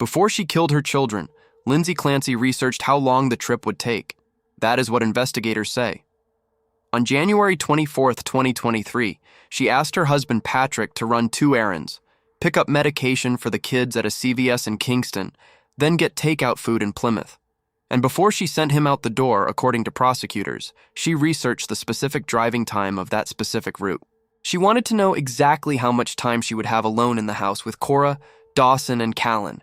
Before she killed her children, Lindsay Clancy researched how long the trip would take. That is what investigators say. On January 24, 2023, she asked her husband Patrick to run 2 errands, pick up medication for the kids at a CVS in Kingston, then get takeout food in Plymouth. And before she sent him out the door, according to prosecutors, she researched the specific driving time of that specific route. She wanted to know exactly how much time she would have alone in the house with Cora, Dawson, and Callan.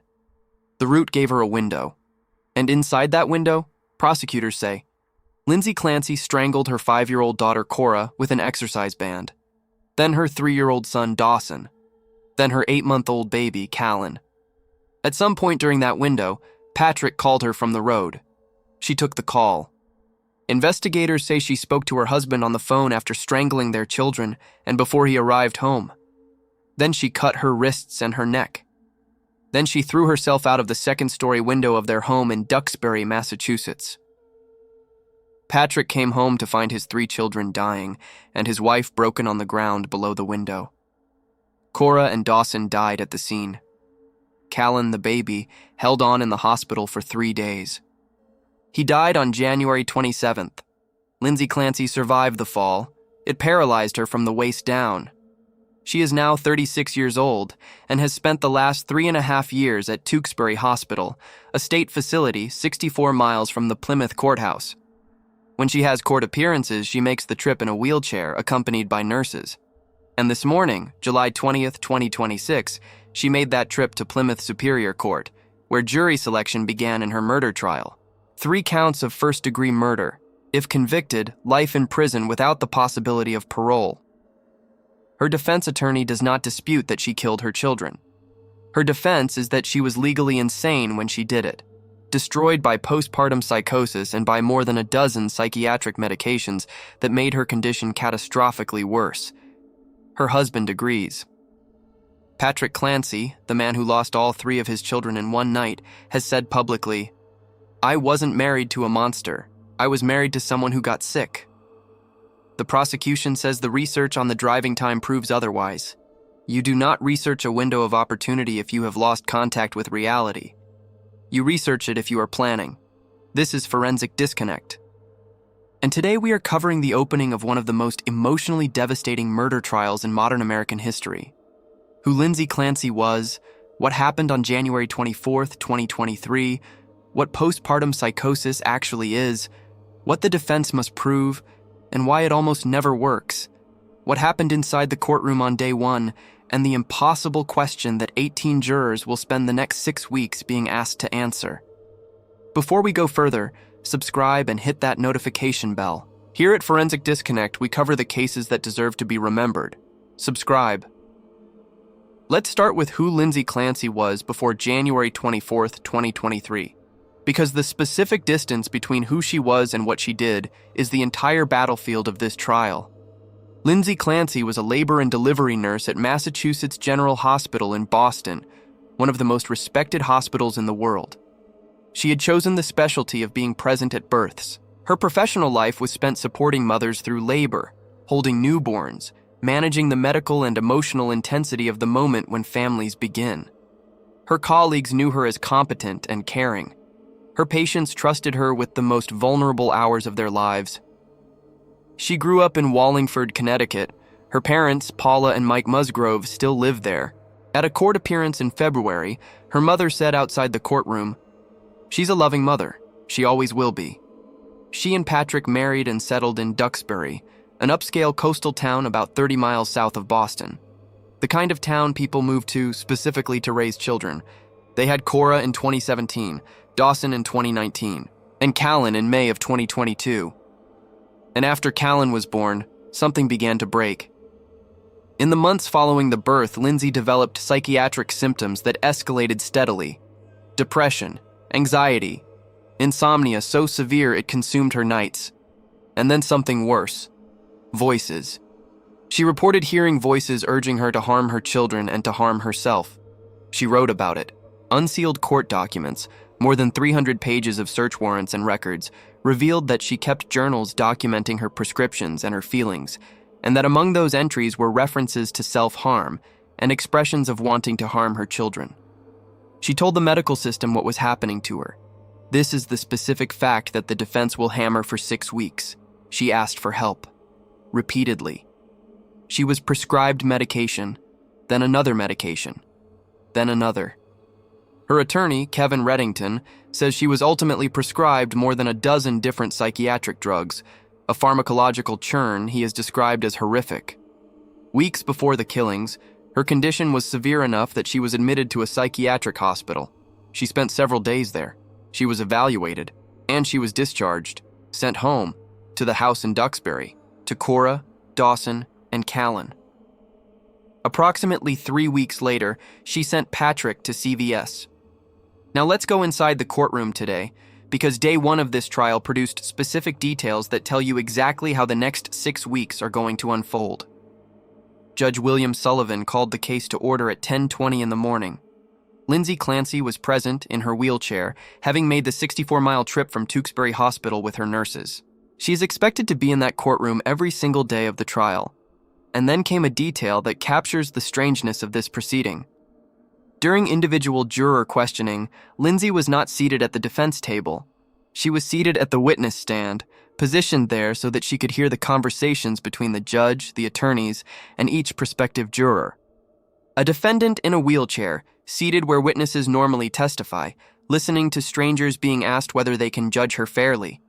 The route gave her a window. And inside that window, prosecutors say, Lindsay Clancy strangled her 5-year-old daughter Cora with an exercise band, then her 3-year-old son Dawson, then her 8-month-old baby Callan. At some point during that window, Patrick called her from the road. She took the call. Investigators say she spoke to her husband on the phone after strangling their children and before he arrived home. Then she cut her wrists and her neck. Then she threw herself out of the 2nd-story window of their home in Duxbury, Massachusetts. Patrick came home to find his 3 children dying and his wife broken on the ground below the window. Cora and Dawson died at the scene. Callan, the baby, held on in the hospital for 3 days. He died on January 27th. Lindsay Clancy survived the fall. It paralyzed her from the waist down. She is now 36 years old and has spent the last 3.5 years at Tewkesbury Hospital, a state facility 64 miles from the Plymouth courthouse. When she has court appearances, she makes the trip in a wheelchair accompanied by nurses. And this morning, July 20th, 2026, she made that trip to Plymouth Superior Court, where jury selection began in her murder trial. 3 counts of first-degree murder. If convicted, life in prison without the possibility of parole. Her defense attorney does not dispute that she killed her children. Her defense is that she was legally insane when she did it, destroyed by postpartum psychosis and by more than a dozen psychiatric medications that made her condition catastrophically worse. Her husband agrees. Patrick Clancy, the man who lost all 3 of his children in one night, has said publicly, "I wasn't married to a monster. I was married to someone who got sick." The prosecution says the research on the driving time proves otherwise. You do not research a window of opportunity if you have lost contact with reality. You research it if you are planning. This is forensic disconnect. And today we are covering the opening of one of the most emotionally devastating murder trials in modern American history. Who Lindsay Clancy was, what happened on January 24th, 2023, what postpartum psychosis actually is, what the defense must prove, and why it almost never works, what happened inside the courtroom on day 1, and the impossible question that 18 jurors will spend the next 6 weeks being asked to answer. Before we go further, subscribe and hit that notification bell. Here at Forensic Disconnect, we cover the cases that deserve to be remembered. Subscribe. Let's start with who Lindsay Clancy was before January 24th, 2023. Because the specific distance between who she was and what she did is the entire battlefield of this trial. Lindsay Clancy was a labor and delivery nurse at Massachusetts General Hospital in Boston, one of the most respected hospitals in the world. She had chosen the specialty of being present at births. Her professional life was spent supporting mothers through labor, holding newborns, managing the medical and emotional intensity of the moment when families begin. Her colleagues knew her as competent and caring. Her patients trusted her with the most vulnerable hours of their lives. She grew up in Wallingford, Connecticut. Her parents, Paula and Mike Musgrove, still lived there. At a court appearance in February, her mother said outside the courtroom, "She's a loving mother. She always will be." She and Patrick married and settled in Duxbury, an upscale coastal town about 30 miles south of Boston. The kind of town people move to specifically to raise children. They had Cora in 2017, Dawson in 2019, and Callan in May of 2022. And after Callan was born, something began to break. In the months following the birth, Lindsay developed psychiatric symptoms that escalated steadily. Depression, anxiety, insomnia so severe it consumed her nights. And then something worse. Voices. She reported hearing voices urging her to harm her children and to harm herself. She wrote about it. Unsealed court documents, more than 300 pages of search warrants and records, revealed that she kept journals documenting her prescriptions and her feelings, and that among those entries were references to self-harm and expressions of wanting to harm her children. She told the medical system what was happening to her. This is the specific fact that the defense will hammer for 6 weeks. She asked for help. Repeatedly. She was prescribed medication, then another medication, then another. Her attorney, Kevin Reddington, says she was ultimately prescribed more than a dozen different psychiatric drugs, a pharmacological churn he has described as horrific. Weeks before the killings, her condition was severe enough that she was admitted to a psychiatric hospital. She spent several days there. She was evaluated, and she was discharged, sent home, to the house in Duxbury, to Cora, Dawson, and Callan. Approximately 3 weeks later, she sent Patrick to CVS. Now let's go inside the courtroom today, because day 1 of this trial produced specific details that tell you exactly how the next 6 weeks are going to unfold. Judge William Sullivan called the case to order at 10:20 in the morning. Lindsay Clancy was present in her wheelchair, having made the 64-mile trip from Tewksbury Hospital with her nurses. She is expected to be in that courtroom every single day of the trial. And then came a detail that captures the strangeness of this proceeding. During individual juror questioning, Lindsay was not seated at the defense table. She was seated at the witness stand, positioned there so that she could hear the conversations between the judge, the attorneys, and each prospective juror. A defendant in a wheelchair, seated where witnesses normally testify, listening to strangers being asked whether they can judge her fairly.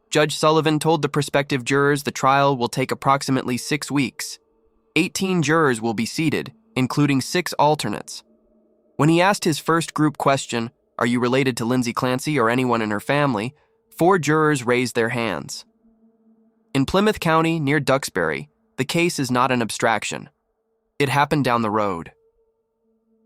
Judge Sullivan told the prospective jurors the trial will take approximately 6 weeks. 18 jurors will be seated, including 6 alternates. When he asked his first group question, "Are you related to Lindsay Clancy or anyone in her family?" 4 jurors raised their hands. In Plymouth County, near Duxbury, the case is not an abstraction. It happened down the road.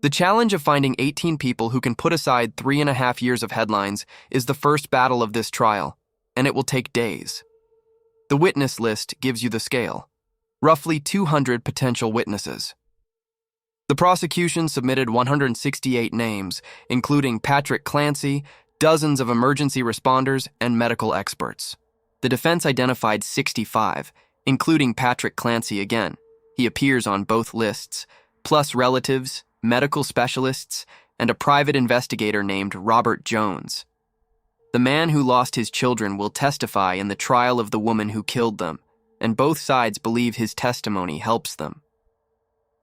The challenge of finding 18 people who can put aside 3.5 years of headlines is the first battle of this trial, and it will take days. The witness list gives you the scale. Roughly 200 potential witnesses. The prosecution submitted 168 names, including Patrick Clancy, dozens of emergency responders, and medical experts. The defense identified 65, including Patrick Clancy again. He appears on both lists, plus relatives, medical specialists, and a private investigator named Robert Jones. The man who lost his children will testify in the trial of the woman who killed them, and both sides believe his testimony helps them.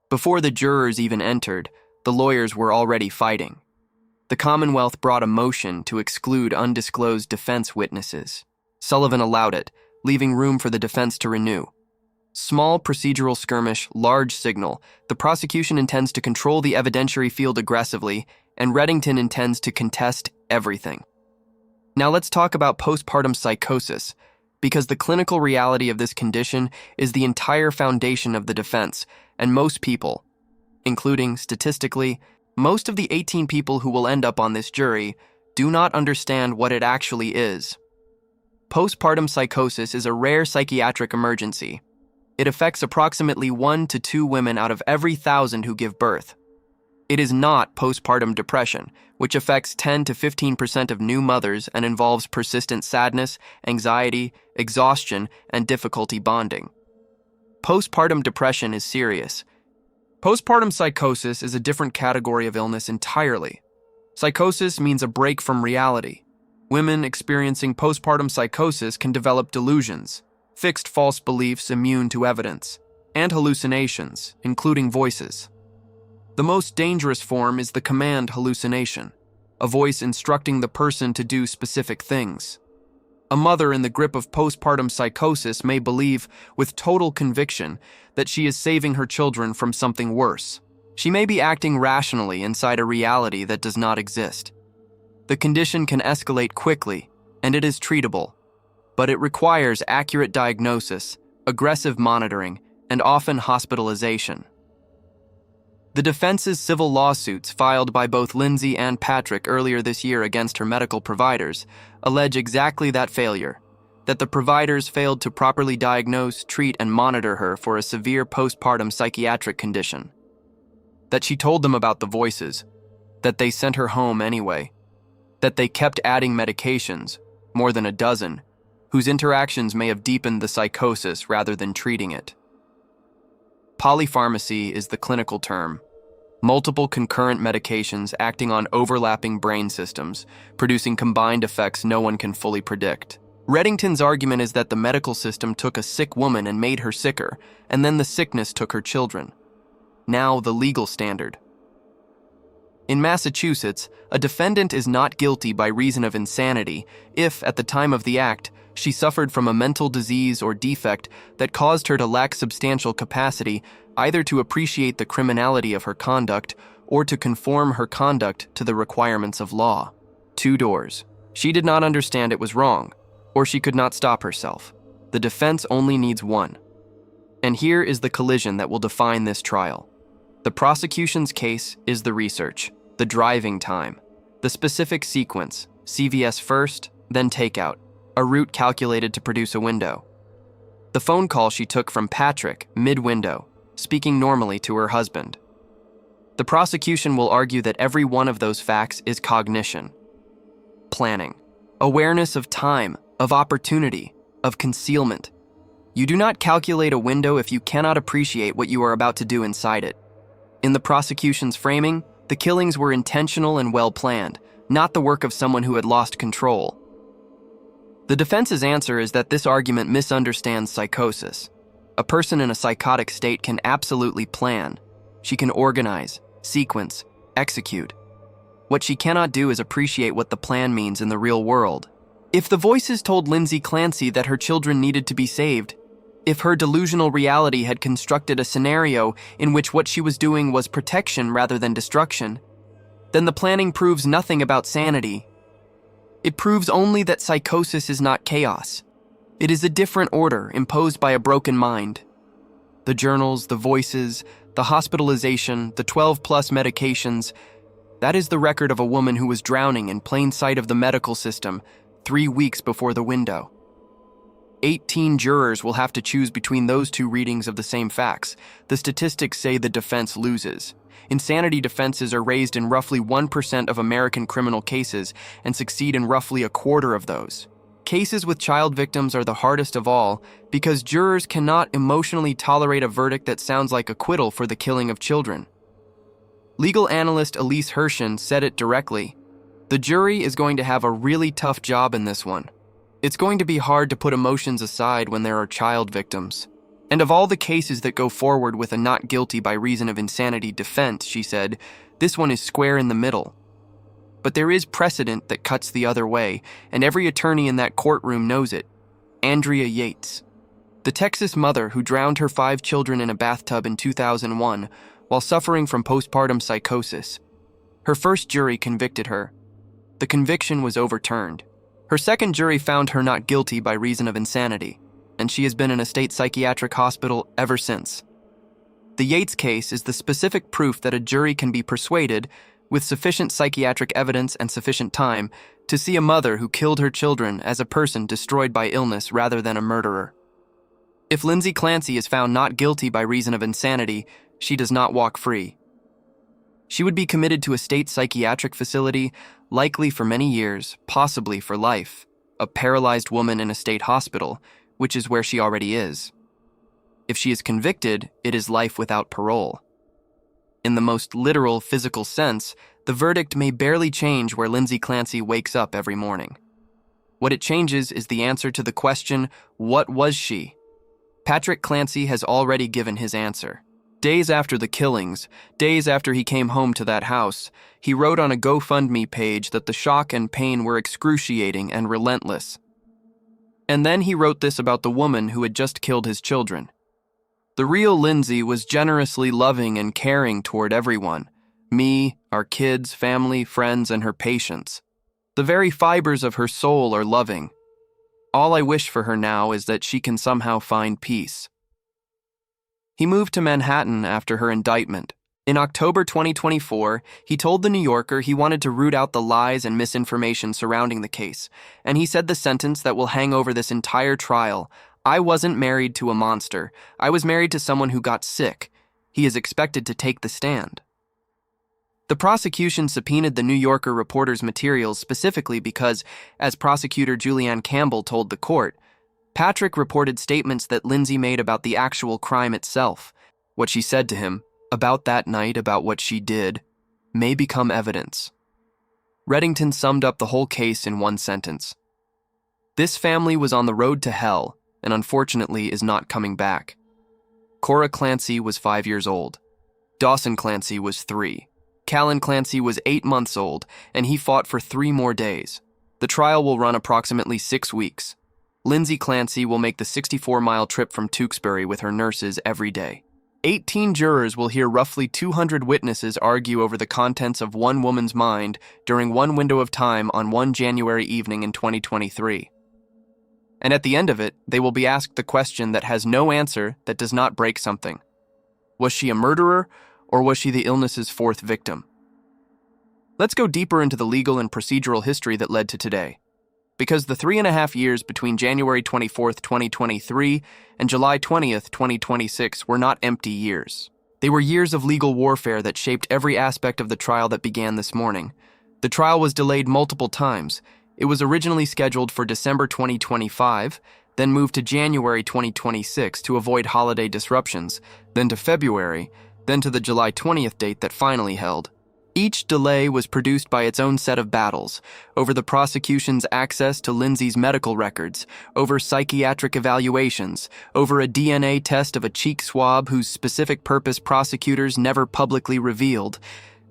Before the jurors even entered, the lawyers were already fighting. The Commonwealth brought a motion to exclude undisclosed defense witnesses. Sullivan allowed it, leaving room for the defense to renew. Small procedural skirmish, large signal. The prosecution intends to control the evidentiary field aggressively, and Reddington intends to contest everything. Now let's talk about postpartum psychosis, because the clinical reality of this condition is the entire foundation of the defense, and most people, including statistically, most of the 18 people who will end up on this jury, do not understand what it actually is. Postpartum psychosis is a rare psychiatric emergency. It affects approximately 1 to 2 women out of every 1,000 who give birth. It is not postpartum depression, which affects 10 to 15% of new mothers and involves persistent sadness, anxiety, exhaustion, and difficulty bonding. Postpartum depression is serious. Postpartum psychosis is a different category of illness entirely. Psychosis means a break from reality. Women experiencing postpartum psychosis can develop delusions, fixed false beliefs immune to evidence, and hallucinations, including voices. The most dangerous form is the command hallucination, a voice instructing the person to do specific things. A mother in the grip of postpartum psychosis may believe, with total conviction, that she is saving her children from something worse. She may be acting rationally inside a reality that does not exist. The condition can escalate quickly, and it is treatable, but it requires accurate diagnosis, aggressive monitoring, and often hospitalization. The defense's civil lawsuits filed by both Lindsay and Patrick earlier this year against her medical providers allege exactly that failure, that the providers failed to properly diagnose, treat, and monitor her for a severe postpartum psychiatric condition, that she told them about the voices, that they sent her home anyway, that they kept adding medications, more than a dozen, whose interactions may have deepened the psychosis rather than treating it. Polypharmacy is the clinical term. multiple concurrent medications acting on overlapping brain systems, producing combined effects no one can fully predict. Reddington's argument is that the medical system took a sick woman and made her sicker, and then the sickness took her children. Now the legal standard. In Massachusetts, a defendant is not guilty by reason of insanity if, at the time of the act, she suffered from a mental disease or defect that caused her to lack substantial capacity either to appreciate the criminality of her conduct or to conform her conduct to the requirements of law. Two doors. She did not understand it was wrong, or she could not stop herself. The defense only needs one. And here is the collision that will define this trial. The prosecution's case is the research, the driving time, the specific sequence, CVS first, then takeout, a route calculated to produce a window. The phone call she took from Patrick, mid-window, speaking normally to her husband. The prosecution will argue that every one of those facts is cognition, planning, awareness of time, of opportunity, of concealment. You do not calculate a window if you cannot appreciate what you are about to do inside it. In the prosecution's framing, the killings were intentional and well-planned, not the work of someone who had lost control. The defense's answer is that this argument misunderstands psychosis. A person in a psychotic state can absolutely plan. She can organize, sequence, execute. What she cannot do is appreciate what the plan means in the real world. If the voices told Lindsay Clancy that her children needed to be saved, if her delusional reality had constructed a scenario in which what she was doing was protection rather than destruction, then the planning proves nothing about sanity. It proves only that psychosis is not chaos. It is a different order imposed by a broken mind. The journals, the voices, the hospitalization, the 12-plus medications, that is the record of a woman who was drowning in plain sight of the medical system 3 weeks before the window. 18 jurors will have to choose between those two readings of the same facts. The statistics say the defense loses. Insanity defenses are raised in roughly 1% of American criminal cases and succeed in roughly a quarter of those. Cases with child victims are the hardest of all because jurors cannot emotionally tolerate a verdict that sounds like acquittal for the killing of children. Legal analyst Elise Hershen said it directly. The jury is going to have a really tough job in this one. It's going to be hard to put emotions aside when there are child victims. And of all the cases that go forward with a not guilty by reason of insanity defense, she said, this one is square in the middle. But there is precedent that cuts the other way, and every attorney in that courtroom knows it. Andrea Yates, the Texas mother who drowned her 5 children in a bathtub in 2001 while suffering from postpartum psychosis. Her first jury convicted her. The conviction was overturned. Her second jury found her not guilty by reason of insanity, and she has been in a state psychiatric hospital ever since. The Yates case is the specific proof that a jury can be persuaded, with sufficient psychiatric evidence and sufficient time, to see a mother who killed her children as a person destroyed by illness rather than a murderer. If Lindsay Clancy is found not guilty by reason of insanity, she does not walk free. She would be committed to a state psychiatric facility, likely for many years, possibly for life, a paralyzed woman in a state hospital, which is where she already is. If she is convicted, it is life without parole. In the most literal physical sense, the verdict may barely change where Lindsay Clancy wakes up every morning. What it changes is the answer to the question, what was she? Patrick Clancy has already given his answer. Days after the killings, days after he came home to that house, he wrote on a GoFundMe page that the shock and pain were excruciating and relentless. And then he wrote this about the woman who had just killed his children. The real Lindsay was generously loving and caring toward everyone, me, our kids, family, friends, and her patients. The very fibers of her soul are loving. All I wish for her now is that she can somehow find peace. He moved to Manhattan after her indictment. In October 2024, he told The New Yorker he wanted to root out the lies and misinformation surrounding the case, and he said the sentence that will hang over this entire trial, I wasn't married to a monster. I was married to someone who got sick. He is expected to take the stand. The prosecution subpoenaed the New Yorker reporter's materials specifically because, as prosecutor Julianne Campbell told the court, Patrick reported statements that Lindsay made about the actual crime itself, what she said to him, about that night, about what she did, may become evidence. Reddington summed up the whole case in one sentence. This family was on the road to hell and unfortunately is not coming back. Cora Clancy was 5 years old. Dawson Clancy was 3. Callan Clancy was 8 months old, and he fought for 3 more days. The trial will run approximately 6 weeks. Lindsay Clancy will make the 64-mile trip from Tewksbury with her nurses every day. 18 jurors will hear roughly 200 witnesses argue over the contents of one woman's mind during one window of time on one January evening in 2023. And at the end of it, they will be asked the question that has no answer that does not break something. Was she a murderer, or was she the illness's 4th victim? Let's go deeper into the legal and procedural history that led to today. Because the 3.5 years between January 24th, 2023 and July 20th, 2026 were not empty years. They were years of legal warfare that shaped every aspect of the trial that began this morning. The trial was delayed multiple times. It was originally scheduled for December 2025, then moved to January 2026 to avoid holiday disruptions, then to February, then to the July 20th date that finally held. Each delay was produced by its own set of battles, over the prosecution's access to Lindsay's medical records, over psychiatric evaluations, over a DNA test of a cheek swab whose specific purpose prosecutors never publicly revealed,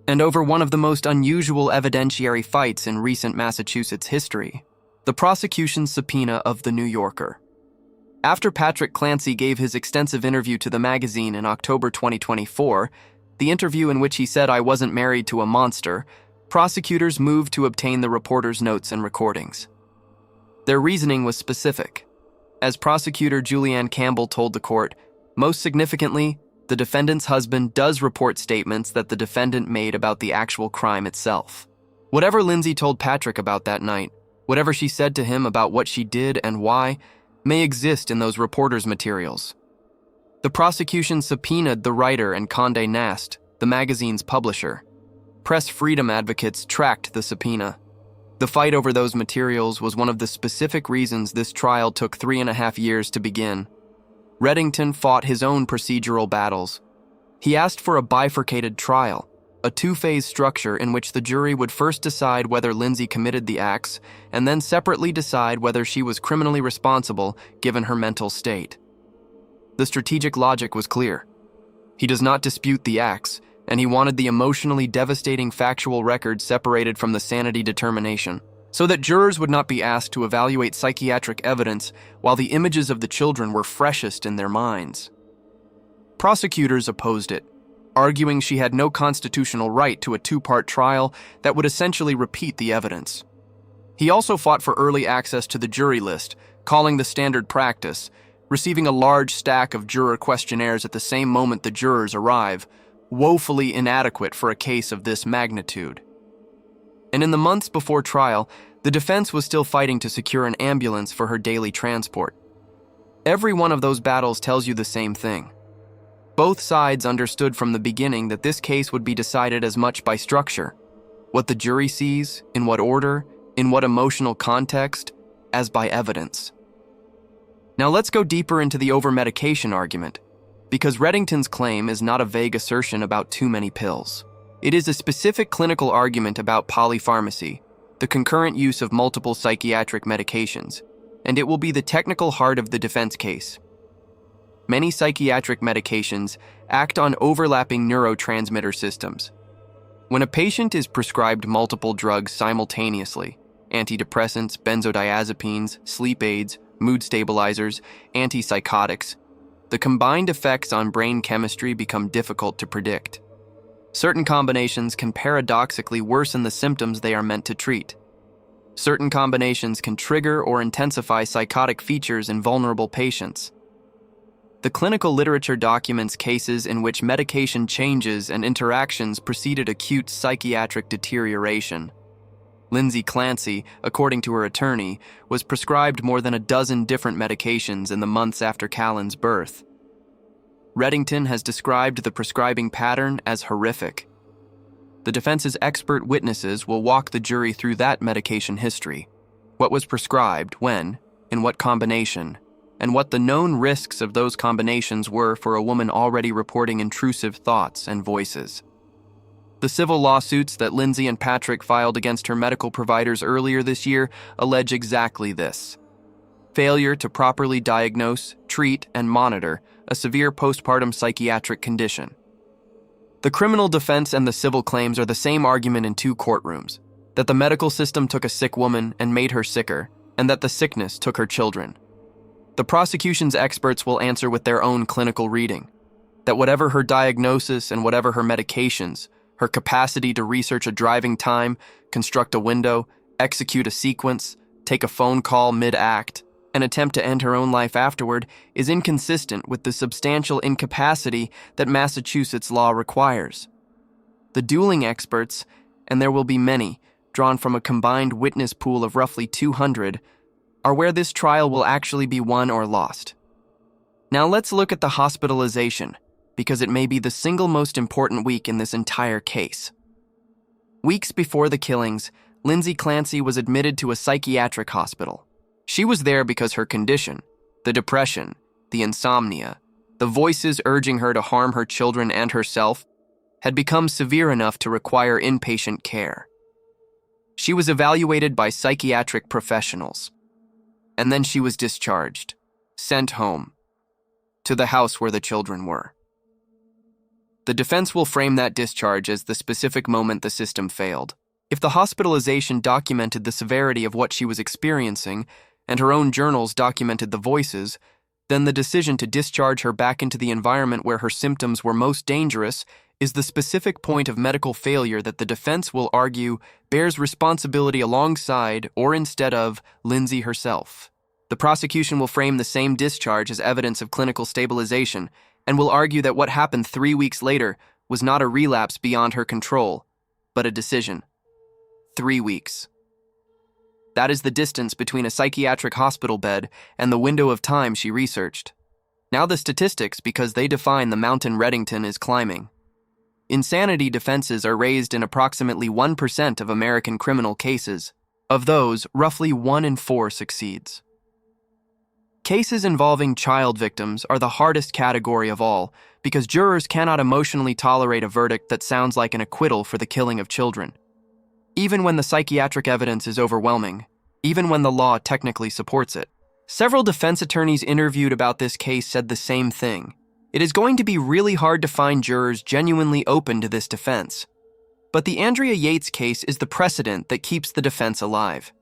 and over one of the most unusual evidentiary fights in recent Massachusetts history, the prosecution's subpoena of the New Yorker. After Patrick Clancy gave his extensive interview to the magazine in October 2024, the interview in which he said I wasn't married to a monster, prosecutors moved to obtain the reporter's notes and recordings. Their reasoning was specific. As prosecutor Julianne Campbell told the court, most significantly, the defendant's husband does report statements that the defendant made about the actual crime itself. Whatever Lindsay told Patrick about that night, whatever she said to him about what she did and why, may exist in those reporters' materials. The prosecution subpoenaed the writer and Condé Nast, the magazine's publisher. Press freedom advocates tracked the subpoena. The fight over those materials was one of the specific reasons this trial took 3.5 years to begin. Reddington fought his own procedural battles. He asked for a bifurcated trial, a 2-phase structure in which the jury would first decide whether Lindsay committed the acts and then separately decide whether she was criminally responsible given her mental state. The strategic logic was clear. He does not dispute the acts, and he wanted the emotionally devastating factual record separated from the sanity determination, so that jurors would not be asked to evaluate psychiatric evidence while the images of the children were freshest in their minds. Prosecutors opposed it, arguing she had no constitutional right to a 2-part trial that would essentially repeat the evidence. He also fought for early access to the jury list, calling the standard practice, receiving a large stack of juror questionnaires at the same moment the jurors arrive, woefully inadequate for a case of this magnitude. And in the months before trial, the defense was still fighting to secure an ambulance for her daily transport. Every one of those battles tells you the same thing. Both sides understood from the beginning that this case would be decided as much by structure, what the jury sees, in what order, in what emotional context, as by evidence. Now let's go deeper into the over-medication argument, because Reddington's claim is not a vague assertion about too many pills. It is a specific clinical argument about polypharmacy, the concurrent use of multiple psychiatric medications, and it will be the technical heart of the defense case. Many psychiatric medications act on overlapping neurotransmitter systems. When a patient is prescribed multiple drugs simultaneously, antidepressants, benzodiazepines, sleep aids, mood stabilizers, antipsychotics, the combined effects on brain chemistry become difficult to predict. Certain combinations can paradoxically worsen the symptoms they are meant to treat. Certain combinations can trigger or intensify psychotic features in vulnerable patients. The clinical literature documents cases in which medication changes and interactions preceded acute psychiatric deterioration. Lindsay Clancy, according to her attorney, was prescribed more than a dozen different medications in the months after Callan's birth. Reddington has described the prescribing pattern as horrific. The defense's expert witnesses will walk the jury through that medication history. What was prescribed, when, in what combination, and what the known risks of those combinations were for a woman already reporting intrusive thoughts and voices. The civil lawsuits that Lindsay and Patrick filed against her medical providers earlier this year allege exactly this: failure to properly diagnose, treat, and monitor a severe postpartum psychiatric condition. The criminal defense and the civil claims are the same argument in two courtrooms: that the medical system took a sick woman and made her sicker, and that the sickness took her children. The prosecution's experts will answer with their own clinical reading, that whatever her diagnosis and whatever her medications, her capacity to research a driving time, construct a window, execute a sequence, take a phone call mid-act, and attempt to end her own life afterward is inconsistent with the substantial incapacity that Massachusetts law requires. The dueling experts, and there will be many, drawn from a combined witness pool of roughly 200, are where this trial will actually be won or lost. Now let's look at the hospitalization, because it may be the single most important week in this entire case. Weeks before the killings, Lindsay Clancy was admitted to a psychiatric hospital. She was there because her condition, the depression, the insomnia, the voices urging her to harm her children and herself, had become severe enough to require inpatient care. She was evaluated by psychiatric professionals, and then she was discharged, sent home, to the house where the children were. The defense will frame that discharge as the specific moment the system failed. If the hospitalization documented the severity of what she was experiencing, and her own journals documented the voices, then the decision to discharge her back into the environment where her symptoms were most dangerous is the specific point of medical failure that the defense will argue bears responsibility alongside or instead of Lindsay herself. The prosecution will frame the same discharge as evidence of clinical stabilization and will argue that what happened 3 weeks later was not a relapse beyond her control, but a decision. 3 weeks. That is the distance between a psychiatric hospital bed and the window of time she researched. Now the statistics, because they define the mountain Reddington is climbing. Insanity defenses are raised in approximately 1% of American criminal cases. Of those, roughly 1 in 4 succeeds. Cases involving child victims are the hardest category of all because jurors cannot emotionally tolerate a verdict that sounds like an acquittal for the killing of children. Even when the psychiatric evidence is overwhelming, even when the law technically supports it. Several defense attorneys interviewed about this case said the same thing. It is going to be really hard to find jurors genuinely open to this defense. But the Andrea Yates case is the precedent that keeps the defense alive.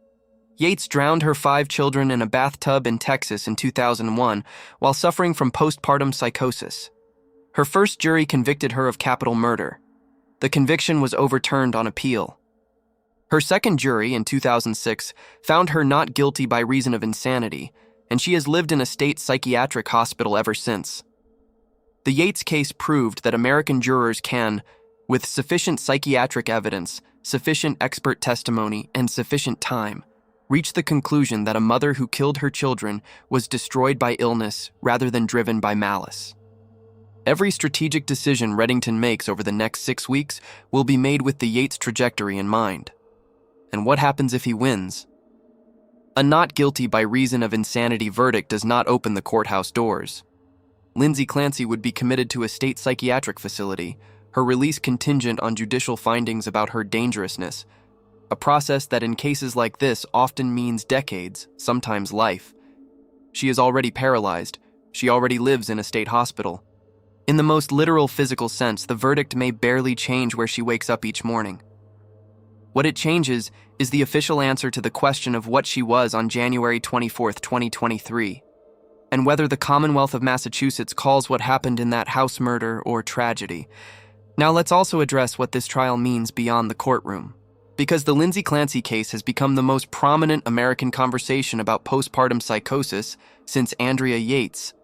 Yates drowned her 5 children in a bathtub in Texas in 2001 while suffering from postpartum psychosis. Her first jury convicted her of capital murder. The conviction was overturned on appeal. Her second jury, in 2006, found her not guilty by reason of insanity, and she has lived in a state psychiatric hospital ever since. The Yates case proved that American jurors can, with sufficient psychiatric evidence, sufficient expert testimony, and sufficient time, reach the conclusion that a mother who killed her children was destroyed by illness rather than driven by malice. Every strategic decision Reddington makes over the next 6 weeks will be made with the Yates trajectory in mind. And what happens if he wins? A not guilty by reason of insanity verdict does not open the courthouse doors. Lindsay Clancy would be committed to a state psychiatric facility, her release contingent on judicial findings about her dangerousness, a process that in cases like this often means decades, sometimes life. She is already paralyzed. She already lives in a state hospital. In the most literal physical sense, the verdict may barely change where she wakes up each morning. What it changes is the official answer to the question of what she was on January 24, 2023, and whether the Commonwealth of Massachusetts calls what happened in that house murder or tragedy. Now let's also address what this trial means beyond the courtroom. Because the Lindsay Clancy case has become the most prominent American conversation about postpartum psychosis since Andrea Yates,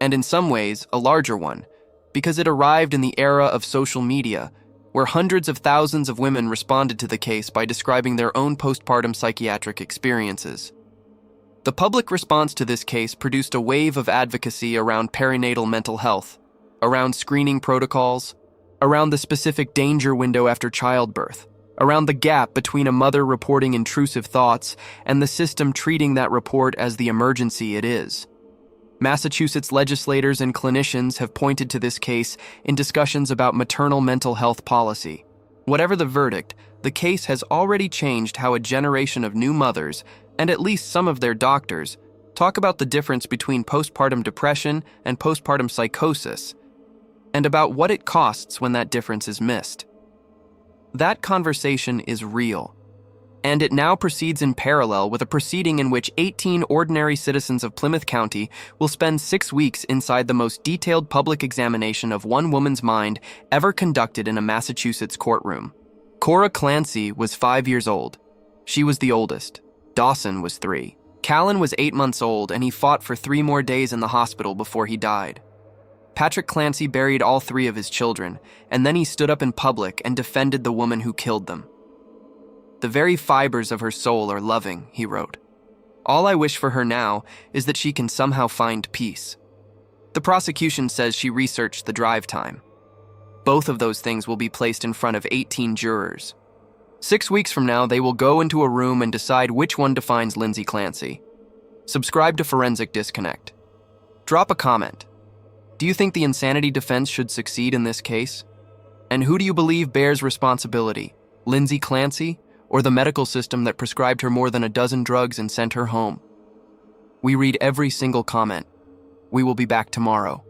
and in some ways, a larger one, because it arrived in the era of social media, where hundreds of thousands of women responded to the case by describing their own postpartum psychiatric experiences. The public response to this case produced a wave of advocacy around perinatal mental health, around screening protocols, around the specific danger window after childbirth, around the gap between a mother reporting intrusive thoughts and the system treating that report as the emergency it is. Massachusetts legislators and clinicians have pointed to this case in discussions about maternal mental health policy. Whatever the verdict, the case has already changed how a generation of new mothers, and at least some of their doctors, talk about the difference between postpartum depression and postpartum psychosis, and about what it costs when that difference is missed. That conversation is real, and it now proceeds in parallel with a proceeding in which 18 ordinary citizens of Plymouth County will spend 6 weeks inside the most detailed public examination of one woman's mind ever conducted in a Massachusetts courtroom. Cora Clancy was 5 years old. She was the oldest. Dawson was 3. Callan was 8 months old, and he fought for 3 more days in the hospital before he died. Patrick Clancy buried all 3 of his children, and then he stood up in public and defended the woman who killed them. "The very fibers of her soul are loving," he wrote. "All I wish for her now is that she can somehow find peace." The prosecution says she researched the drive time. Both of those things will be placed in front of 18 jurors. 6 weeks from now, they will go into a room and decide which one defines Lindsay Clancy. Subscribe to Forensic Disconnect. Drop a comment. Do you think the insanity defense should succeed in this case? And who do you believe bears responsibility, Lindsay Clancy or the medical system that prescribed her more than a dozen drugs and sent her home? We read every single comment. We will be back tomorrow.